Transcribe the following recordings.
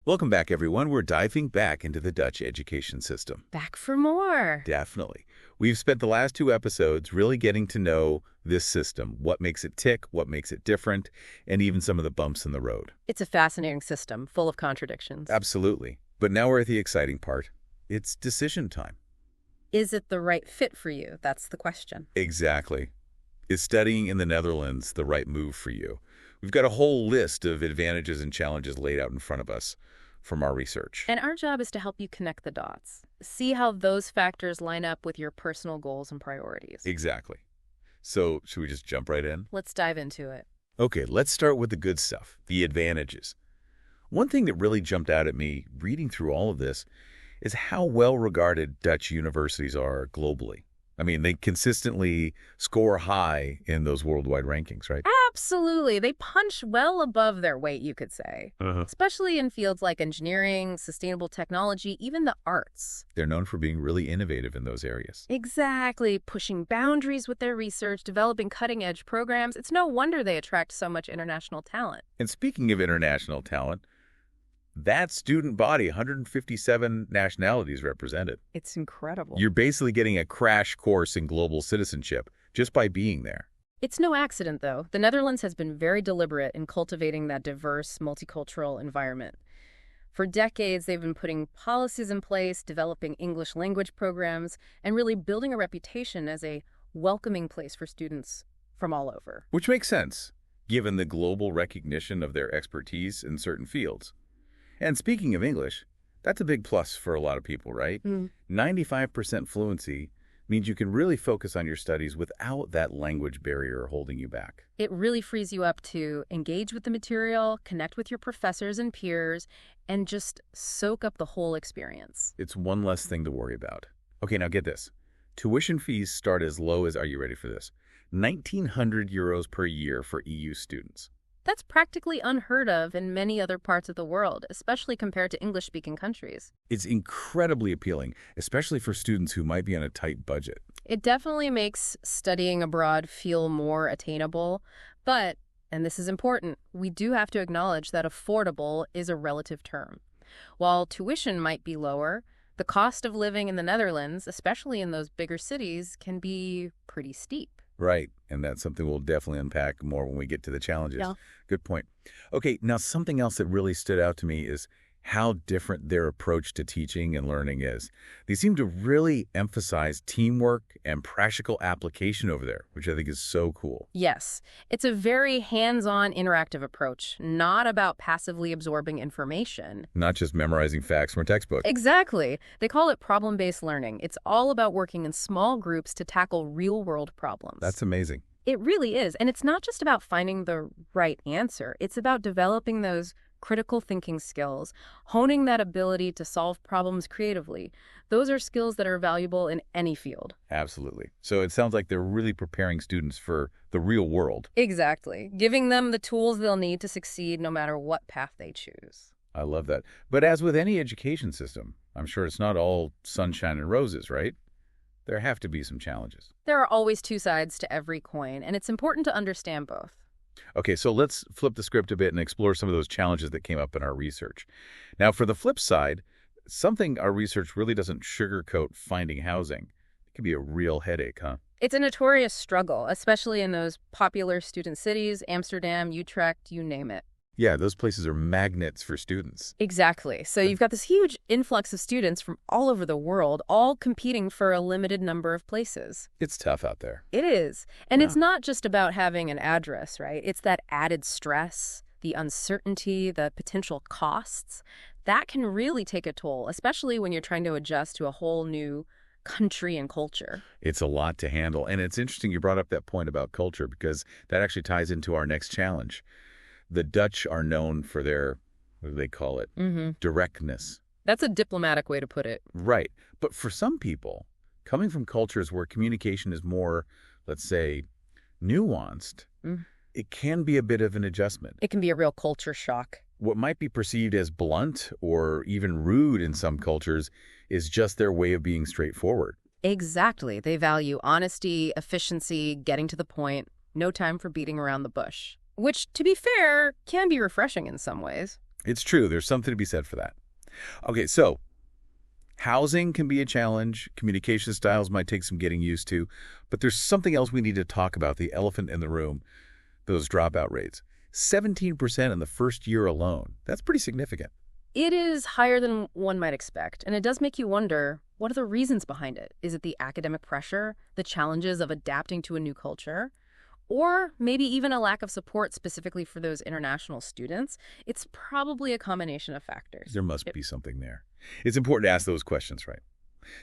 Welcome back, everyone. We're diving back into the Dutch education system. Back for more. Definitely. We've spent the last two episodes really getting to know this system, what makes it tick, what makes it different, and even some of the bumps in the road. It's a fascinating system, full of contradictions. Absolutely. But now we're at the exciting part. It's decision time. Is it the right fit for you? That's the question. Exactly. Is studying in the Netherlands the right move for you? We've got a whole list of advantages and challenges laid out in front of us from our research. And our job is to help you connect the dots. See how those factors line up with your personal goals and priorities. Exactly. So should we just jump right in? Let's dive into it. Okay, let's start with the good stuff, the advantages. One thing that really jumped out at me reading through all of this is how well-regarded Dutch universities are globally. I mean, they consistently score high in those worldwide rankings, right? Absolutely. They punch well above their weight, you could say. Especially in fields like engineering, sustainable technology, even the arts. They're known for being really innovative in those areas. Exactly. Pushing boundaries with their research, developing cutting-edge programs. It's no wonder they attract so much international talent. And speaking of international talent, that student body, 157 nationalities represented. It's incredible. You're basically getting a crash course in global citizenship just by being there. It's no accident, though. The Netherlands has been very deliberate in cultivating that diverse, multicultural environment. For decades, they've been putting policies in place, developing English language programs, and really building a reputation as a welcoming place for students from all over. Which makes sense, given the global recognition of their expertise in certain fields. And speaking of English, that's a big plus for a lot of people, right? 95% fluency means you can really focus on your studies without that language barrier holding you back. It really frees you up to engage with the material, connect with your professors and peers, and just soak up the whole experience. It's one less thing to worry about. Okay, now get this. Tuition fees start as low as, are you ready for this? 1,900 euros per year for EU students. That's practically unheard of in many other parts of the world, especially compared to English-speaking countries. It's incredibly appealing, especially for students who might be on a tight budget. It definitely makes studying abroad feel more attainable, but, and this is important, we do have to acknowledge that affordable is a relative term. While tuition might be lower, the cost of living in the Netherlands, especially in those bigger cities, can be pretty steep. Right, and that's something we'll definitely unpack more when we get to the challenges. Yeah. Good point. Okay, now something else that really stood out to me is how different their approach to teaching and learning is. They seem to really emphasize teamwork and practical application over there, which I think is so cool. Yes, it's a very hands-on interactive approach, not about passively absorbing information. Not just memorizing facts from a textbook. Exactly. They call it problem-based learning. It's all about working in small groups to tackle real-world problems. That's amazing. It really is. And it's not just about finding the right answer. It's about developing those critical thinking skills, honing that ability to solve problems creatively. Those are skills that are valuable in any field. Absolutely. So it sounds like they're really preparing students for the real world. Exactly. Giving them the tools they'll need to succeed no matter what path they choose. I love that. But as with any education system, I'm sure it's not all sunshine and roses, right? There have to be some challenges. There are always two sides to every coin, and it's important to understand both. Okay, so let's flip the script a bit and explore some of those challenges that came up in our research. Now, for the flip side, something our research really doesn't sugarcoat finding housing. It can be a real headache, huh? It's a notorious struggle, especially in those popular student cities, Amsterdam, Utrecht, you name it. Yeah, those places are magnets for students. Exactly. So you've got this huge influx of students from all over the world, all competing for a limited number of places. It's tough out there. It is. And it's not just about having an address, right? It's that added stress, the uncertainty, the potential costs. That can really take a toll, especially when you're trying to adjust to a whole new country and culture. It's a lot to handle. And it's interesting you brought up that point about culture because that actually ties into our next challenge. The Dutch are known for their, what do they call it? Directness. That's a diplomatic way to put it. Right. But for some people, coming from cultures where communication is more, let's say, nuanced, it can be a bit of an adjustment. It can be a real culture shock. What might be perceived as blunt or even rude in some cultures is just their way of being straightforward. Exactly. They value honesty, efficiency, getting to the point, no time for beating around the bush. Which, to be fair, can be refreshing in some ways. It's true. There's something to be said for that. Okay, so housing can be a challenge. Communication styles might take some getting used to. But there's something else we need to talk about, the elephant in the room, those dropout rates. 17% in the first year alone. That's pretty significant. It is higher than one might expect, and it does make you wonder, what are the reasons behind it? Is it the academic pressure, the challenges of adapting to a new culture, or maybe even a lack of support specifically for those international students? It's probably a combination of factors. There must be something there. It's important to ask those questions, right?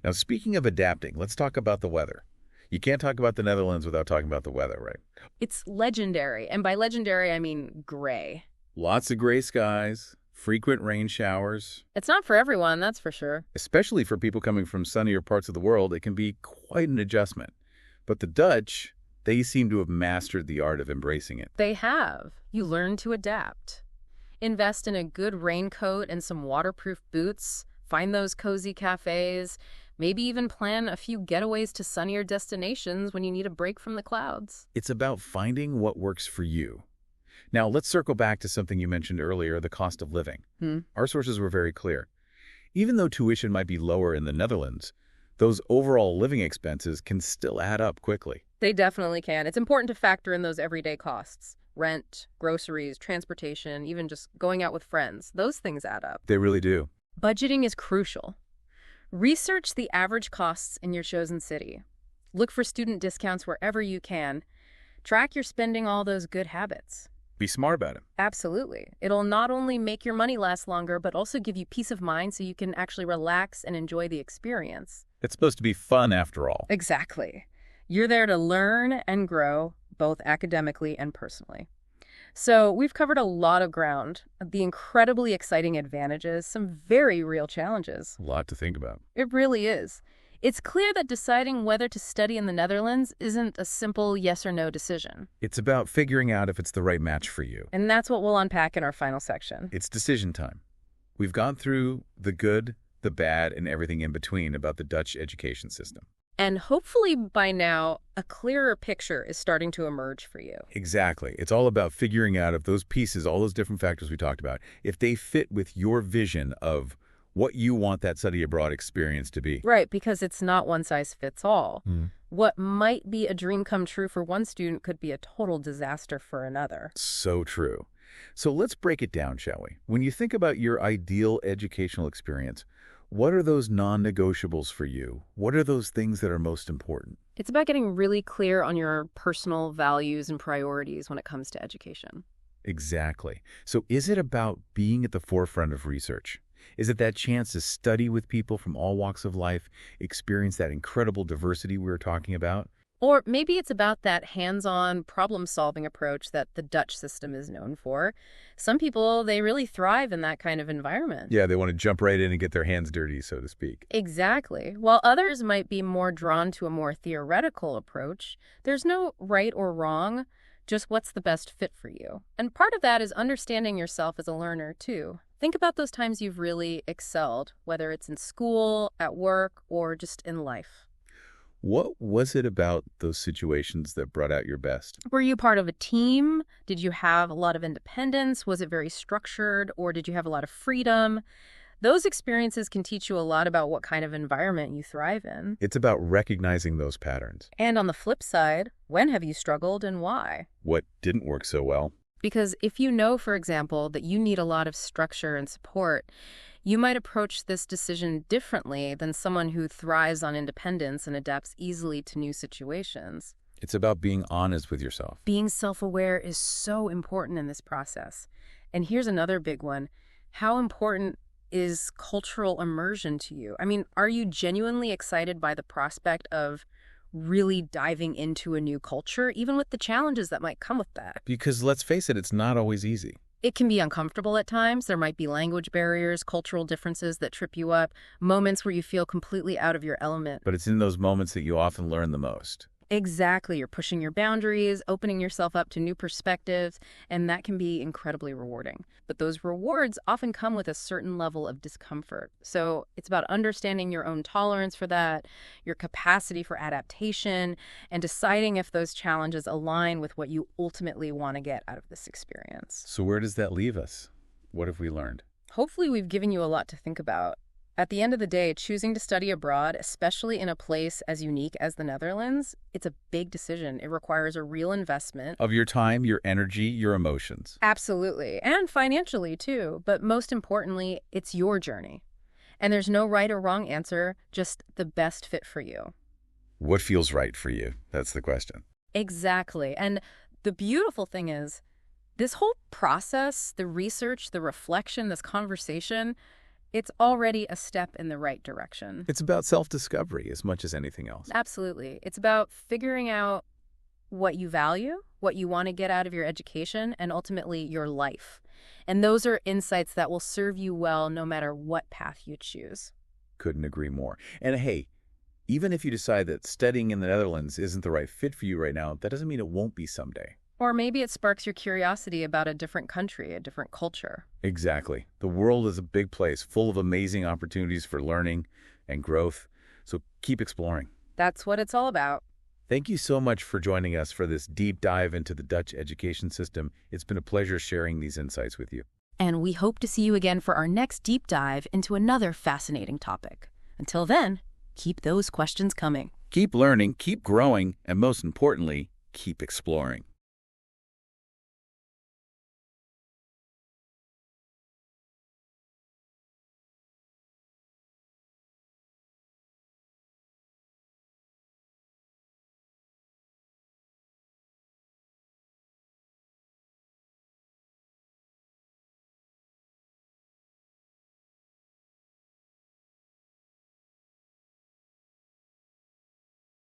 Now, speaking of adapting, let's talk about the weather. You can't talk about the Netherlands without talking about the weather, right? It's legendary, and by legendary, I mean gray. Lots of gray skies, frequent rain showers. It's not for everyone, that's for sure. Especially for people coming from sunnier parts of the world, it can be quite an adjustment. But the Dutch, they seem to have mastered the art of embracing it. They have. You learn to adapt. Invest in a good raincoat and some waterproof boots. Find those cozy cafes. Maybe even plan a few getaways to sunnier destinations when you need a break from the clouds. It's about finding what works for you. Now, let's circle back to something you mentioned earlier, the cost of living. Our sources were very clear. Even though tuition might be lower in the Netherlands, those overall living expenses can still add up quickly. They definitely can. It's important to factor in those everyday costs. Rent, groceries, transportation, even just going out with friends. Those things add up. They really do. Budgeting is crucial. Research the average costs in your chosen city. Look for student discounts wherever you can. Track your spending all those good habits. Be smart about it. Absolutely. It'll not only make your money last longer, but also give you peace of mind so you can actually relax and enjoy the experience. It's supposed to be fun after all. Exactly. You're there to learn and grow, both academically and personally. So we've covered a lot of ground, the incredibly exciting advantages, some very real challenges. A lot to think about. It really is. It's clear that deciding whether to study in the Netherlands isn't a simple yes or no decision. It's about figuring out if it's the right match for you. And that's what we'll unpack in our final section. It's decision time. We've gone through the good, the bad, and everything in between about the Dutch education system. And hopefully by now, a clearer picture is starting to emerge for you. Exactly. It's all about figuring out if those pieces, all those different factors we talked about, if they fit with your vision of what you want that study abroad experience to be. Right, because it's not one size fits all. What might be a dream come true for one student could be a total disaster for another. So true. So let's break it down, shall we? When you think about your ideal educational experience, what are those non-negotiables for you? What are those things that are most important? It's about getting really clear on your personal values and priorities when it comes to education. Exactly. So is it about being at the forefront of research? Is it that chance to study with people from all walks of life, experience that incredible diversity we were talking about? Or maybe it's about that hands-on problem-solving approach that the Dutch system is known for. Some people, they really thrive in that kind of environment. Yeah, they want to jump right in and get their hands dirty, so to speak. Exactly. While others might be more drawn to a more theoretical approach, there's no right or wrong, just what's the best fit for you. And part of that is understanding yourself as a learner, too. Think about those times you've really excelled, whether it's in school, at work, or just in life. What was it about those situations that brought out your best? Were you part of a team? Did you have a lot of independence? Was it very structured, or did you have a lot of freedom? Those experiences can teach you a lot about what kind of environment you thrive in. It's about recognizing those patterns. And on the flip side, when have you struggled and why? What didn't work so well? Because if you know, for example, that you need a lot of structure and support, you might approach this decision differently than someone who thrives on independence and adapts easily to new situations. It's about being honest with yourself. Being self-aware is so important in this process. And here's another big one. How important is cultural immersion to you? I mean, are you genuinely excited by the prospect of really diving into a new culture, even with the challenges that might come with that? Because let's face it, it's not always easy. It can be uncomfortable at times. There might be language barriers, cultural differences that trip you up, moments where you feel completely out of your element. But it's in those moments that you often learn the most. Exactly. You're pushing your boundaries, opening yourself up to new perspectives, and that can be incredibly rewarding. But those rewards often come with a certain level of discomfort. So it's about understanding your own tolerance for that, your capacity for adaptation, and deciding if those challenges align with what you ultimately want to get out of this experience. So where does that leave us? What have we learned? Hopefully we've given you a lot to think about. At the end of the day, choosing to study abroad, especially in a place as unique as the Netherlands, it's a big decision. It requires a real investment. Of your time, your energy, your emotions. Absolutely. And financially, too. But most importantly, it's your journey. And there's no right or wrong answer, just the best fit for you. What feels right for you? That's the question. Exactly. And the beautiful thing is, this whole process, the research, the reflection, this conversation, it's already a step in the right direction. It's about self-discovery as much as anything else. Absolutely. It's about figuring out what you value, what you want to get out of your education, and ultimately your life. And those are insights that will serve you well no matter what path you choose. Couldn't agree more. And hey, even if you decide that studying in the Netherlands isn't the right fit for you right now, that doesn't mean it won't be someday. Or maybe it sparks your curiosity about a different country, a different culture. Exactly. The world is a big place full of amazing opportunities for learning and growth. So keep exploring. That's what it's all about. Thank you so much for joining us for this deep dive into the Dutch education system. It's been a pleasure sharing these insights with you. And we hope to see you again for our next deep dive into another fascinating topic. Until then, keep those questions coming. Keep learning, keep growing, and most importantly, keep exploring.